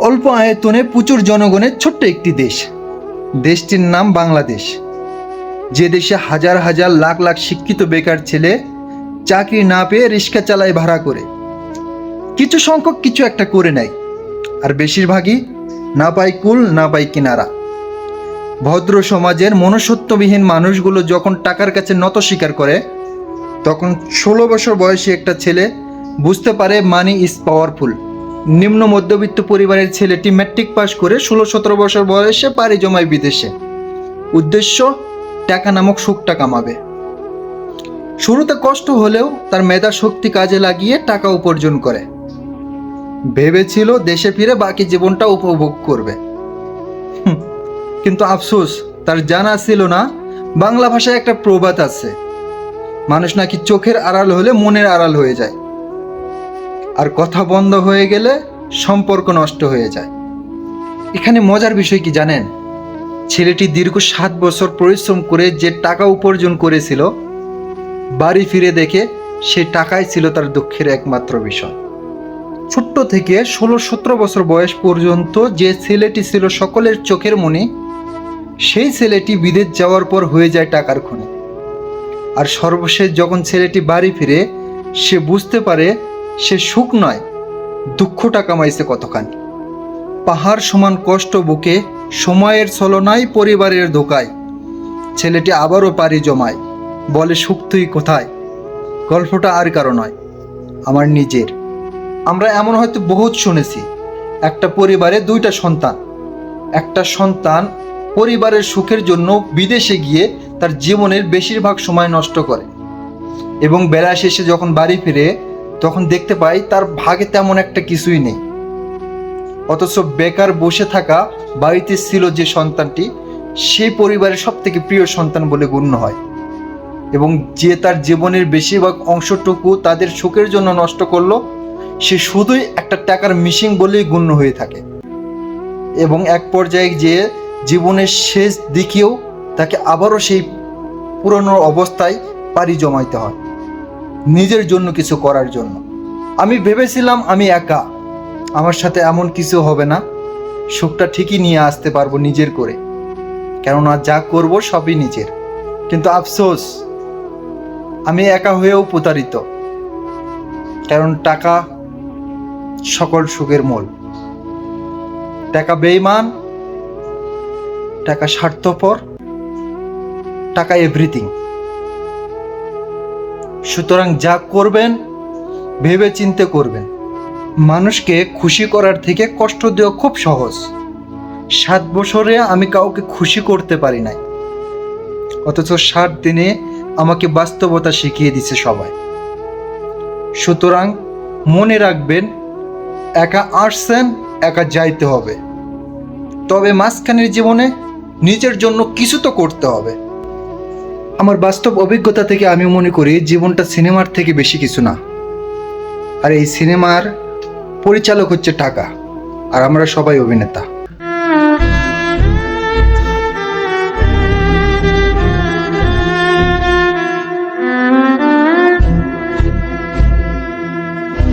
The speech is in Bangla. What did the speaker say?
অল্প আয়তনে প্রচুর জনগণের ছোট্ট একটি দেশ, দেশটির নাম বাংলাদেশ। যে দেশে হাজার হাজার লাখ লাখ শিক্ষিত বেকার ছেলে চাকরি না পেয়ে রিক্সা চালায় ভাড়া করে। কিছু সংখ্যক কিছু একটা করে নেয়, আর বেশিরভাগই না পায় কুল না পায় কিনারা। ভদ্র সমাজের মনুষ্যত্ববিহীন মানুষগুলো যখন টাকার কাছে নত স্বীকার করে, তখন 16 বছর বয়সী একটা ছেলে বুঝতে পারে মানি ইজ পাওয়ারফুল। নিম্ন মধ্যবিত্ত পরিবারের ছেলেটি ম্যাট্রিক পাস করে 16-17 বছর বয়সে পাড়ি জমায় বিদেশে। উদ্দেশ্য টাকা নামক সুখটা কামাবে। শুরুতে কষ্ট হলেও তার মেধা শক্তি কাজে লাগিয়ে টাকা উপার্জন করে। ভেবেছিল দেশে ফিরে বাকি জীবনটা উপভোগ করবে, কিন্তু আফসোস তার জানা ছিল না বাংলা ভাষায় একটা প্রবাদ আছে, মানুষ নাকি চোখের আড়াল হলে মনের আড়াল হয়ে যায়, আর কথা বন্ধ হয়ে গেলে সম্পর্ক নষ্ট হয়ে যায়। এখানে মজার বিষয় কি জানেন? ছেলেটি দীর্ঘ 7 বছর পরিশ্রম করে যে টাকা উপার্জন করেছিল, বাড়ি ফিরে দেখে সেই টাকাই ছিল তার দুঃখের একমাত্র বিষয়। ছোট্ট থেকে 16-17 বছর বয়স পর্যন্ত যে ছেলেটি ছিল সকলের চোখের মণি, সেই ছেলেটি বিদেশ যাওয়ার পর হয়ে যায় টাকার খনি। আর সর্বশেষ যখন ছেলেটি বাড়ি ফিরে, সে বুঝতে পারে সে সুখ নয়, দুঃখটা কামাইছে কতখানি। পাহাড় সমান কষ্ট বুকে সময়ের ছলনায় পরিবারের ধোকায় ছেলেটি আবারও পাড়ি জমায়, বলে সুখ তুই কোথায়। গল্পটা আর কারো নয়, আমার নিজের। আমরা এমন হয়তো বহুত শুনেছি, একটা পরিবারে 2টা সন্তান, একটা সন্তান পরিবারের সুখের জন্য বিদেশে গিয়ে তার জীবনের বেশিরভাগ সময় নষ্ট করে, এবং বেলা শেষে যখন বাড়ি ফিরে তখন দেখতে পাই তার ভাগে তেমন একটা কিছুই নেই। অথচ বেকার বসে থাকা বাড়িতে ছিল যে সন্তানটি, সেই পরিবারের সব থেকে প্রিয় সন্তান বলে গণ্য হয়, এবং যে তার জীবনের বেশিরভাগ অংশটুকু তাদের সুখের জন্য নষ্ট করলো, সে শুধুই একটা টাকার মিসিং বলেই গণ্য হয়ে থাকে। এবং এক পর্যায়ে যে জীবনের শেষ দিকেও তাকে আবারও সেই পুরনো অবস্থায় পাড়ি জমাইতে হয়, নিজের জন্য কিছু করার জন্য। আমি ভেবেছিলাম আমি একা, আমার সাথে এমন কিছু হবে না, সুখটা ঠিকই নিয়ে আসতে পারবো নিজের করে, কেননা যা করব সবই নিজের। কিন্তু আফসোস, আমি একা হয়েও প্রতারিত, কারণ টাকা সকল সুখের মূল। টাকা বেঈমান, টাকা স্বার্থপর, টাকা এভরিথিং। সুতরাং যা করবেন ভেবে চিন্তে করবেন। মানুষকে খুশি করার থেকে কষ্ট দেওয়া খুব সহজ। 7 বছরে আমি কাউকে খুশি করতে পারি নাই, অথচ 7 দিনে আমাকে বাস্তবতা শিখিয়ে দিছে সবাই। সুতরাং মনে রাখবেন, একা আসছেন, একা যাইতে হবে, তবে মাঝখানের জীবনে নিজের জন্য কিছু তো করতে হবে। আমার বাস্তব অভিজ্ঞতা থেকে আমি মনে করি জীবনটা সিনেমার থেকে বেশি কিছু না, আর এই সিনেমার পরিচালক হচ্ছে টাকা, আর আমরা সবাই অভিনেতা।